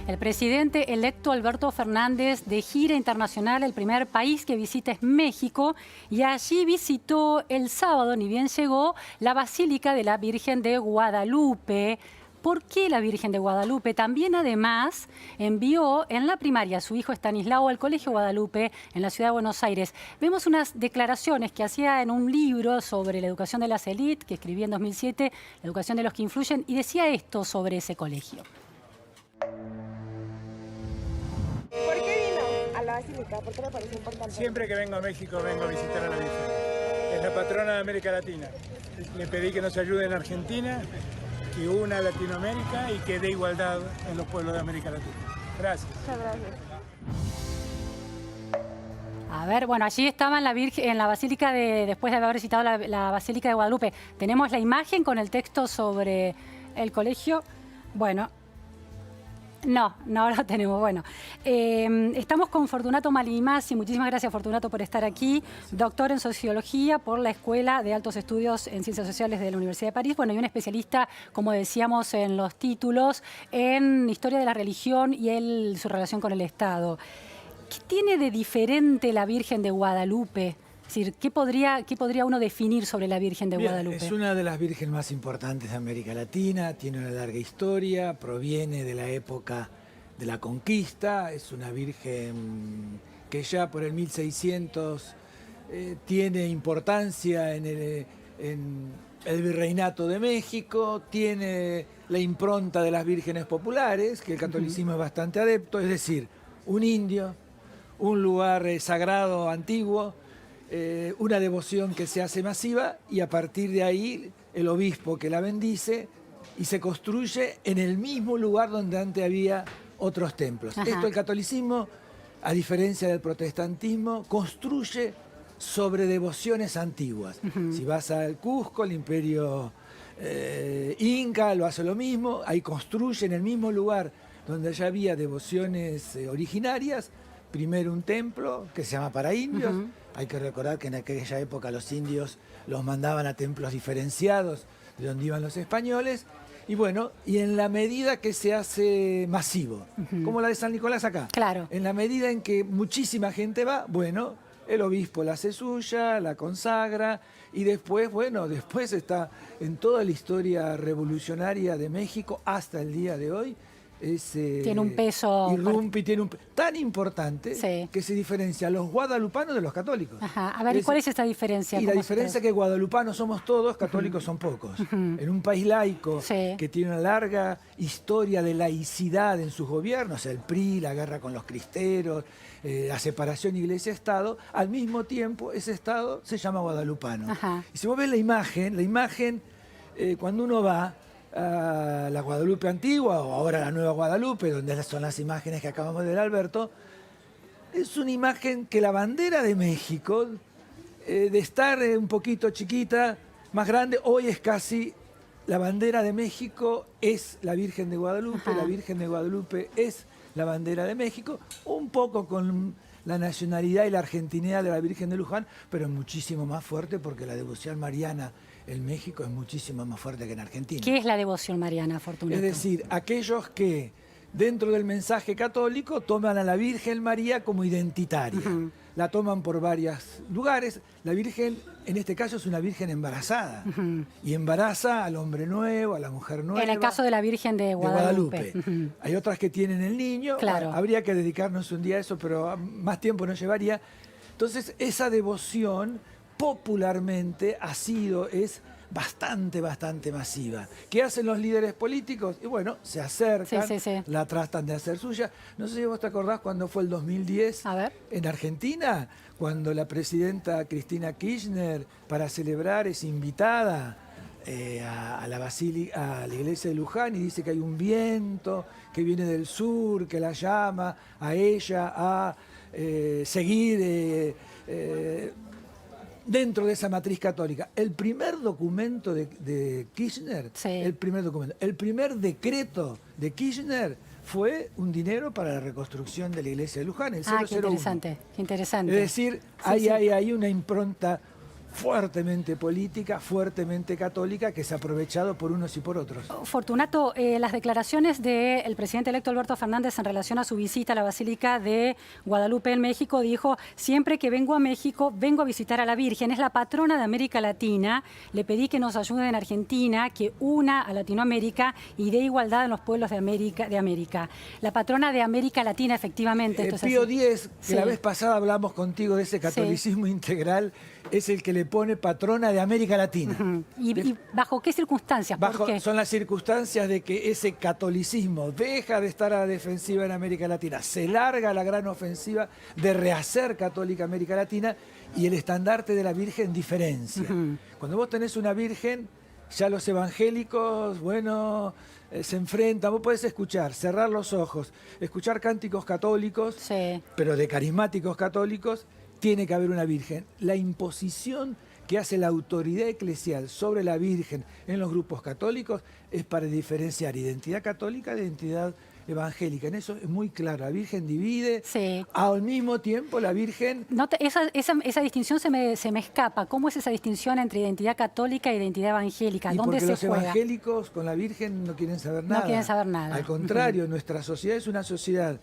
El presidente electo Alberto Fernández de gira internacional, el primer país que visita es México, y allí visitó el sábado, ni bien llegó, la Basílica de la Virgen de Guadalupe. ¿Por qué la Virgen de Guadalupe? También, además, envió en la primaria a su hijo Estanislao al Colegio Guadalupe en la ciudad de Buenos Aires. Vemos unas declaraciones que hacía en un libro sobre la educación de las élites, que escribí en 2007, la educación de los que influyen, y decía esto sobre ese colegio. ¿Por qué vino a la Basílica? ¿Por qué le parece importante? Siempre que vengo a México vengo a visitar a la Virgen. Es la patrona de América Latina. Le pedí que nos ayude en Argentina, que una Latinoamérica y que dé igualdad en los pueblos de América Latina. Gracias. Muchas gracias. A ver, bueno, allí estaba en la Basílica después de haber visitado la Basílica de Guadalupe. Tenemos la imagen con el texto sobre el colegio. Bueno, no lo tenemos. Bueno, estamos con Fortunato Malinimasi. Muchísimas gracias, Fortunato, por estar aquí. Doctor en Sociología por la Escuela de Altos Estudios en Ciencias Sociales de la Universidad de París. Bueno, y un especialista, como decíamos en los títulos, en Historia de la Religión y su relación con el Estado. ¿Qué tiene de diferente la Virgen de Guadalupe? Es decir, ¿qué podría uno definir sobre la Virgen de Guadalupe? Es una de las vírgenes más importantes de América Latina, tiene una larga historia, proviene de la época de la conquista, es una virgen que ya por el 1600 tiene importancia en el virreinato de México, tiene la impronta de las vírgenes populares, que el catolicismo es bastante adepto, es decir, un indio, un lugar sagrado antiguo, una devoción que se hace masiva y a partir de ahí el obispo que la bendice y se construye en el mismo lugar donde antes había otros templos. Ajá. Esto el catolicismo, a diferencia del protestantismo, construye sobre devociones antiguas. Si vas al Cusco, el imperio inca lo hace lo mismo, ahí construye en el mismo lugar donde ya había devociones originarias, primero un templo que se llama para indios. Hay que recordar que en aquella época los indios los mandaban a templos diferenciados de donde iban los españoles. Y bueno, y en la medida que se hace masivo, como la de San Nicolás acá, Claro. en la medida en que muchísima gente va, bueno, el obispo la hace suya, la consagra, y después, bueno, después está en toda la historia revolucionaria de México hasta el día de hoy. Tiene un peso irrumpe y tiene un tan importante Sí. que se diferencia a los guadalupanos de los católicos. Ajá. A ver, ¿y cuál es esta diferencia? Y la ¿Cómo se diferencia es que guadalupanos somos todos, católicos son pocos. En un país laico Sí. que tiene una larga historia de laicidad en sus gobiernos, el PRI, la guerra con los cristeros, la separación iglesia-estado, al mismo tiempo ese estado se llama guadalupano. Ajá. Y si vos ves la imagen cuando uno va a la Guadalupe antigua o ahora la nueva Guadalupe, donde son las imágenes que acabamos de ver, Alberto, es una imagen que la bandera de México, de estar un poquito chiquita, más grande, hoy es casi la bandera de México, es la Virgen de Guadalupe, Ajá. la Virgen de Guadalupe es la bandera de México, un poco con la nacionalidad y la argentinidad de la Virgen de Luján, pero muchísimo más fuerte porque la devoción mariana en México es muchísimo más fuerte que en Argentina. ¿Qué es la devoción mariana, Fortunato? Es decir, aquellos que dentro del mensaje católico toman a la Virgen María como identitaria. La toman por varios lugares. La Virgen, en este caso, es una Virgen embarazada. Y embaraza al hombre nuevo, a la mujer nueva. En el caso de la Virgen de Guadalupe. Hay otras que tienen el niño. Claro. Habría que dedicarnos un día a eso, pero más tiempo no llevaría. Entonces, esa devoción popularmente es bastante masiva. ¿Qué hacen los líderes políticos? Y bueno, se acercan, Sí. la tratan de hacer suya. No sé si vos te acordás cuando fue el 2010 A ver. en Argentina, cuando la presidenta Cristina Kirchner, para celebrar, es invitada a la Basílica, a la iglesia de Luján, y dice que hay un viento que viene del sur, que la llama a ella a seguir dentro de esa matriz católica. El primer documento de Kirchner, Sí. el primer decreto de Kirchner fue un dinero para la reconstrucción de la iglesia de Luján, el 001. Qué interesante, qué interesante. Es decir, Sí. hay una impronta fuertemente política, fuertemente católica, que se ha aprovechado por unos y por otros. Fortunato, las declaraciones del presidente electo Alberto Fernández en relación a su visita a la Basílica de Guadalupe en México, dijo: siempre que vengo a México, vengo a visitar a la Virgen, es la patrona de América Latina, le pedí que nos ayude en Argentina, que una a Latinoamérica y dé igualdad en los pueblos de América. La patrona de América Latina, efectivamente. Esto es Pío así. X, que Sí. la vez pasada hablamos contigo de ese catolicismo integral, es el que le pone patrona de América Latina. ¿Y bajo qué circunstancias? ¿Por qué? Son las circunstancias de que ese catolicismo deja de estar a la defensiva en América Latina, se larga la gran ofensiva de rehacer católica América Latina y el estandarte de la Virgen diferencia. Cuando vos tenés una Virgen, ya los evangélicos, bueno, se enfrentan. Vos podés escuchar, cerrar los ojos, escuchar cánticos católicos, Sí. pero de carismáticos católicos, tiene que haber una Virgen. La imposición que hace la autoridad eclesial sobre la Virgen en los grupos católicos es para diferenciar identidad católica de identidad evangélica. En eso es muy claro. La Virgen divide, Sí. al mismo tiempo la Virgen... Esa distinción se me escapa. ¿Cómo es esa distinción entre identidad católica e identidad evangélica? Y ¿Dónde porque se los juega? evangélicos con la Virgen no quieren saber nada. No quieren saber nada. Al contrario, nuestra sociedad es una sociedad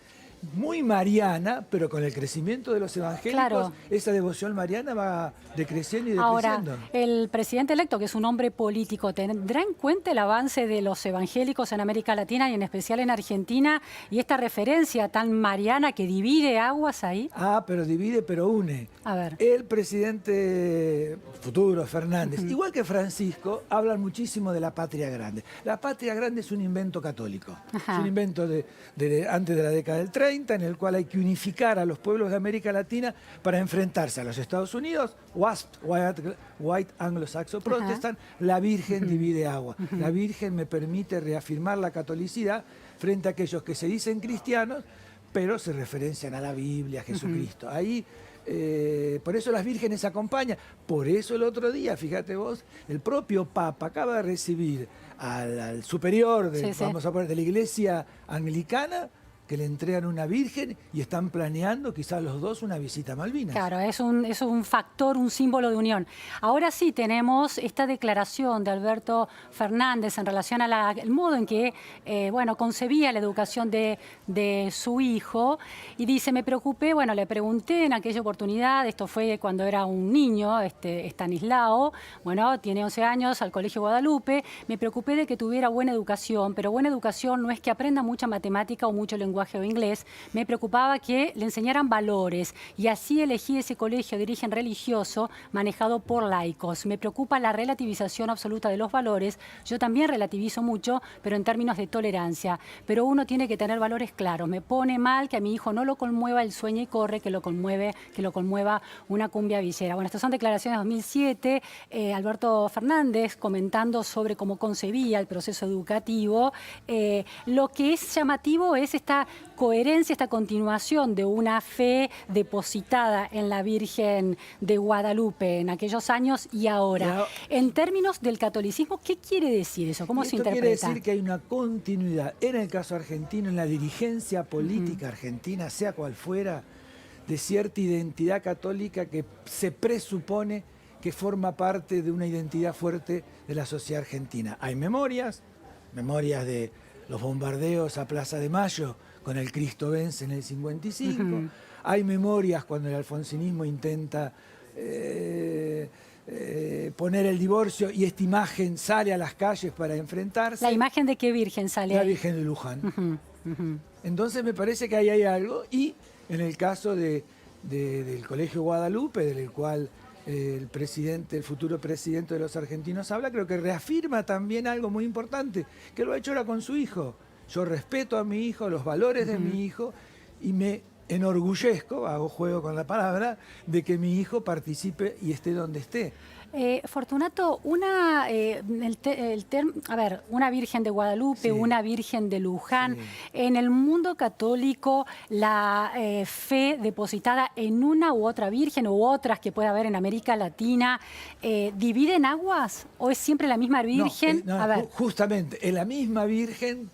muy mariana, pero con el crecimiento de los evangélicos, Claro. esa devoción mariana va decreciendo y Ahora, decreciendo. el presidente electo, que es un hombre político, ¿tendrá en cuenta el avance de los evangélicos en América Latina y en especial en Argentina y esta referencia tan mariana que divide aguas ahí? Pero divide, pero une. A ver. El presidente futuro, Fernández, igual que Francisco, hablan muchísimo de la patria grande. La patria grande es un invento católico. Ajá. Es un invento de antes de la década del 30, en el cual hay que unificar a los pueblos de América Latina para enfrentarse a los Estados Unidos, WASP, White Anglo-Saxon Protestant, la Virgen divide agua. La Virgen me permite reafirmar la catolicidad frente a aquellos que se dicen cristianos, pero se referencian a la Biblia, a Jesucristo. Ahí, por eso las vírgenes acompañan. Por eso el otro día, fíjate vos, el propio Papa acaba de recibir al superior de, vamos a poner, de la Iglesia Anglicana, que le entregan una virgen y están planeando quizás los dos una visita a Malvinas. Claro, es un factor, un símbolo de unión. Ahora sí tenemos esta declaración de Alberto Fernández en relación al modo en que concebía la educación de su hijo y dice: me preocupé, le pregunté en aquella oportunidad, esto fue cuando era un niño, Estanislao, tiene 11 años, al Colegio Guadalupe, me preocupé de que tuviera buena educación, pero buena educación no es que aprenda mucha matemática o mucho lenguaje o inglés, me preocupaba que le enseñaran valores y así elegí ese colegio de origen religioso manejado por laicos. Me preocupa la relativización absoluta de los valores, yo también relativizo mucho, pero en términos de tolerancia, pero uno tiene que tener valores claros. Me pone mal que a mi hijo no lo conmueva el sueña y corre, que lo conmueva una cumbia villera. Estas son declaraciones de 2007, Alberto Fernández comentando sobre cómo concebía el proceso educativo. Lo que es llamativo es esta coherencia, esta continuación de una fe depositada en la Virgen de Guadalupe en aquellos años y ahora. En términos del catolicismo, ¿qué quiere decir eso? ¿Cómo se interpreta? Quiere decir que hay una continuidad, en el caso argentino, en la dirigencia política argentina, sea cual fuera, de cierta identidad católica que se presupone que forma parte de una identidad fuerte de la sociedad argentina. Hay memorias de los bombardeos a Plaza de Mayo con el Cristo vence en el 55. Hay memorias cuando el alfonsinismo intenta poner el divorcio y esta imagen sale a las calles para enfrentarse. ¿La imagen de qué virgen sale? La Virgen de Luján. Entonces me parece que ahí hay algo. Y en el caso del Colegio Guadalupe, del cual el futuro presidente de los argentinos habla, creo que reafirma también algo muy importante, que lo ha hecho ahora con su hijo. Yo respeto a mi hijo, los valores de mi hijo, y me enorgullezco, hago juego con la palabra, de que mi hijo participe y esté donde esté. Fortunato, una Virgen de Guadalupe, una Virgen de Luján. En el mundo católico, la fe depositada en una u otra Virgen u otras que pueda haber en América Latina, ¿dividen aguas o es siempre la misma Virgen? Justamente, es la misma Virgen,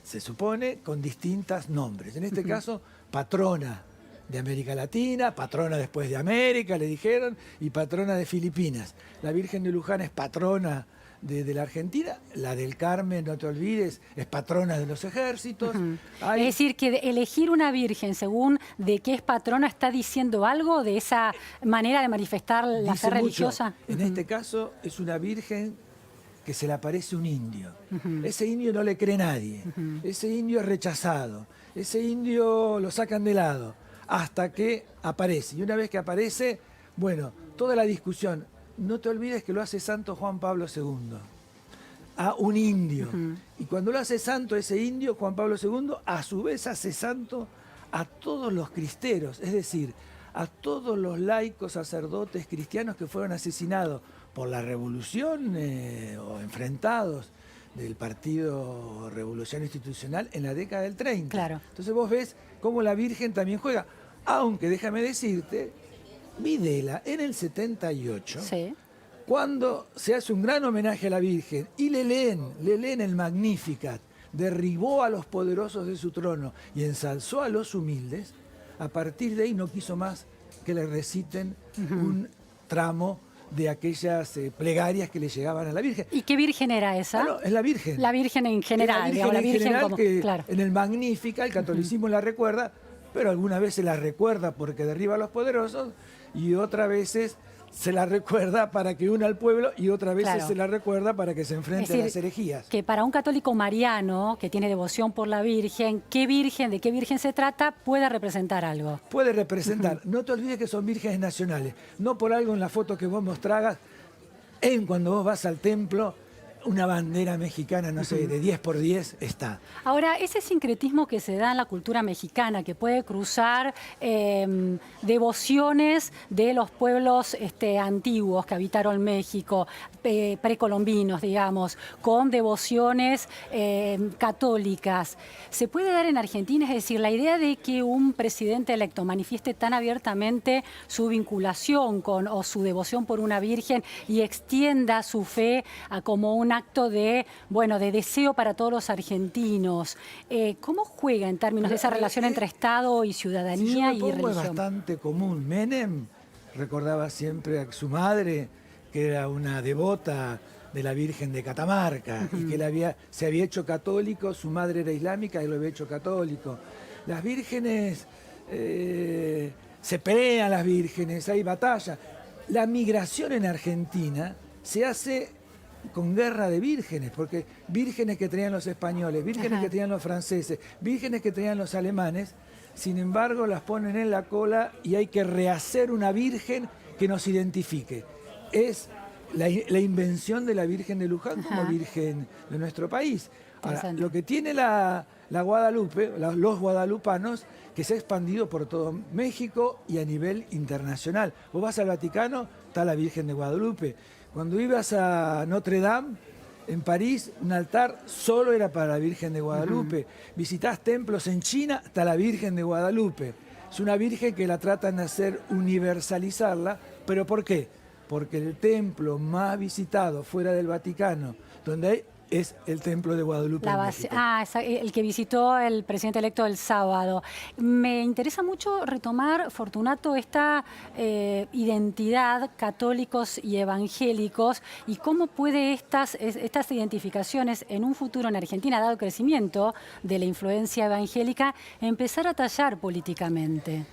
se supone, con distintos nombres. En este caso, patrona de América Latina, patrona después de América, le dijeron, y patrona de Filipinas. La Virgen de Luján es patrona de la Argentina, la del Carmen, no te olvides, es patrona de los ejércitos. Es decir, que elegir una virgen según de qué es patrona está diciendo algo de esa manera de manifestar la fe religiosa. En este caso es una virgen que se le aparece un indio. Ese indio no le cree nadie, ese indio es rechazado, ese indio lo sacan de lado, hasta que aparece. Y una vez que aparece, bueno, toda la discusión. No te olvides que lo hace santo Juan Pablo II, a un indio. Y cuando lo hace santo ese indio, Juan Pablo II, a su vez hace santo a todos los cristeros, es decir, a todos los laicos, sacerdotes, cristianos que fueron asesinados por la revolución o enfrentados del Partido Revolución Institucional en la década del 30. Claro. Entonces vos ves cómo la Virgen también juega, aunque déjame decirte, Videla en el 78, Sí. cuando se hace un gran homenaje a la Virgen y le leen el Magnificat, derribó a los poderosos de su trono y ensalzó a los humildes, a partir de ahí no quiso más que le reciten un tramo de aquellas plegarias que le llegaban a la Virgen. ¿Y qué virgen era esa? Bueno, es la Virgen. La virgen en general, digamos, la virgen como, que claro. en el Magnífica el catolicismo la recuerda, pero algunas veces la recuerda porque derriba a los poderosos y otras veces se la recuerda para que una al pueblo y otras veces Claro. se la recuerda para que se enfrente Es decir, a las herejías. Que para un católico mariano que tiene devoción por la Virgen, de qué virgen se trata, puede representar algo. Puede representar, no te olvides que son vírgenes nacionales, no por algo en la foto que vos mostrabas, cuando vos vas al templo, una bandera mexicana, no sé, de 10 por 10 está. Ahora, ese sincretismo que se da en la cultura mexicana, que puede cruzar devociones de los pueblos antiguos que habitaron México, precolombinos, digamos, con devociones católicas, ¿se puede dar en Argentina? Es decir, la idea de que un presidente electo manifieste tan abiertamente su vinculación con o su devoción por una virgen y extienda su fe a como un acto de, bueno, de deseo para todos los argentinos. ¿Cómo juega en términos de esa relación entre Estado y ciudadanía si yo me y pongo, religión? es bastante común. Menem recordaba siempre a su madre, que era una devota de la Virgen de Catamarca, y que se había hecho católico, su madre era islámica y lo había hecho católico. Las vírgenes, se pelean las vírgenes, hay batalla. La migración en Argentina se hace con guerra de vírgenes, porque vírgenes que traían los españoles, vírgenes que traían los franceses, vírgenes que traían los alemanes, sin embargo las ponen en la cola y hay que rehacer una virgen que nos identifique. Es la invención de la Virgen de Luján como virgen de nuestro país. Ahora, lo que tiene la Guadalupe, los guadalupanos, que se ha expandido por todo México y a nivel internacional. Vos vas al Vaticano, está la Virgen de Guadalupe. Cuando ibas a Notre Dame, en París, un altar solo era para la Virgen de Guadalupe. Visitás templos en China, está la Virgen de Guadalupe. Es una virgen que la tratan de hacer universalizarla, pero ¿por qué? Porque el templo más visitado fuera del Vaticano, donde hay, es el templo de Guadalupe. El que visitó el presidente electo el sábado. Me interesa mucho retomar, Fortunato, esta identidad católicos y evangélicos y cómo puede estas identificaciones en un futuro en Argentina, dado el crecimiento de la influencia evangélica, empezar a tallar políticamente.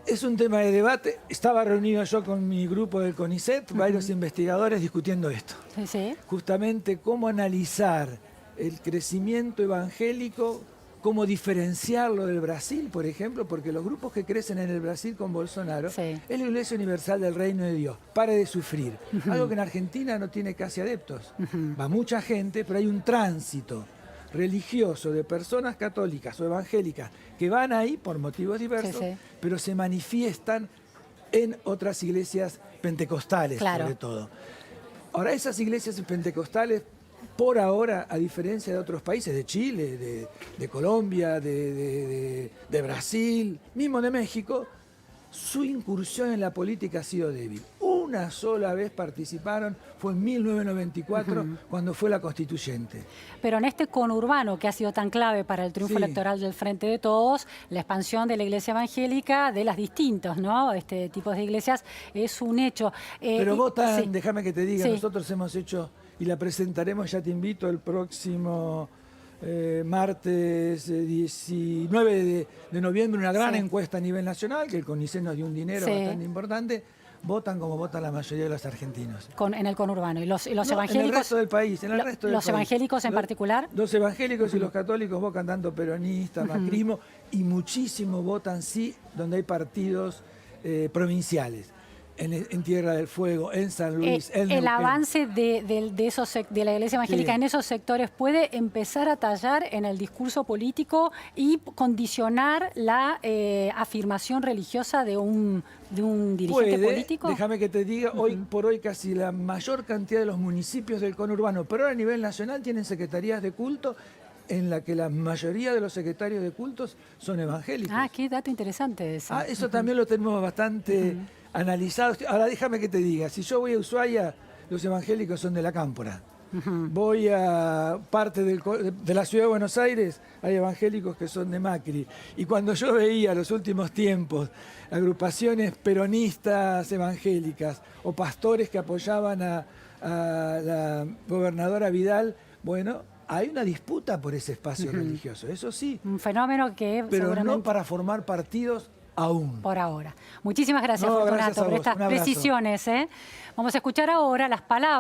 Es un tema de debate. Estaba reunido yo con mi grupo del CONICET, varios investigadores discutiendo esto. Sí. Justamente cómo analizar el crecimiento evangélico, cómo diferenciarlo del Brasil, por ejemplo, porque los grupos que crecen en el Brasil con Bolsonaro es la Iglesia Universal del Reino de Dios. Pare de sufrir. Algo que en Argentina no tiene casi adeptos. Va mucha gente, pero hay un tránsito religioso de personas católicas o evangélicas que van ahí por motivos diversos, pero se manifiestan en otras iglesias pentecostales, sobre todo. Ahora, esas iglesias pentecostales, por ahora, a diferencia de otros países, de Chile, de Colombia, de Brasil, mismo de México, su incursión en la política ha sido débil. una sola vez participaron, fue en 1994, cuando fue la constituyente. Pero en este conurbano que ha sido tan clave para el triunfo Sí. electoral del Frente de Todos, la expansión de la iglesia evangélica, de las distintos, ¿no? Tipos de iglesias, es un hecho. Pero votan, sí. déjame que te diga, Sí. nosotros hemos hecho, y la presentaremos, ya te invito, el próximo martes 19 de noviembre, una gran Sí. encuesta a nivel nacional, que el CONICET nos dio un dinero Sí. bastante importante. Votan como votan la mayoría de los argentinos. En el conurbano. ¿Y los No, evangélicos? en el resto del país, en el resto del ¿Los país. evangélicos en particular? Los evangélicos y los católicos votan tanto peronista, macrismo, y muchísimo votan sí donde hay partidos provinciales. En Tierra del Fuego, en San Luis, en El Neuquén. avance de la iglesia evangélica Sí. en esos sectores puede empezar a tallar en el discurso político y condicionar la afirmación religiosa de un dirigente político. Déjame que te diga, hoy por hoy casi la mayor cantidad de los municipios del conurbano, pero ahora a nivel nacional, tienen secretarías de culto en la que la mayoría de los secretarios de cultos son evangélicos. Ah, qué dato interesante ese. Eso también lo tenemos bastante analizado. Ahora déjame que te diga, si yo voy a Ushuaia, los evangélicos son de la Cámpora. Voy a parte de la ciudad de Buenos Aires, hay evangélicos que son de Macri. Y cuando yo veía los últimos tiempos agrupaciones peronistas evangélicas o pastores que apoyaban a la gobernadora Vidal, bueno, hay una disputa por ese espacio religioso, eso sí, Un fenómeno que pero seguramente... no para formar partidos aún. Por ahora. Muchísimas gracias, No, Fortunato, gracias a por vos. estas Un abrazo. precisiones. Vamos a escuchar ahora las palabras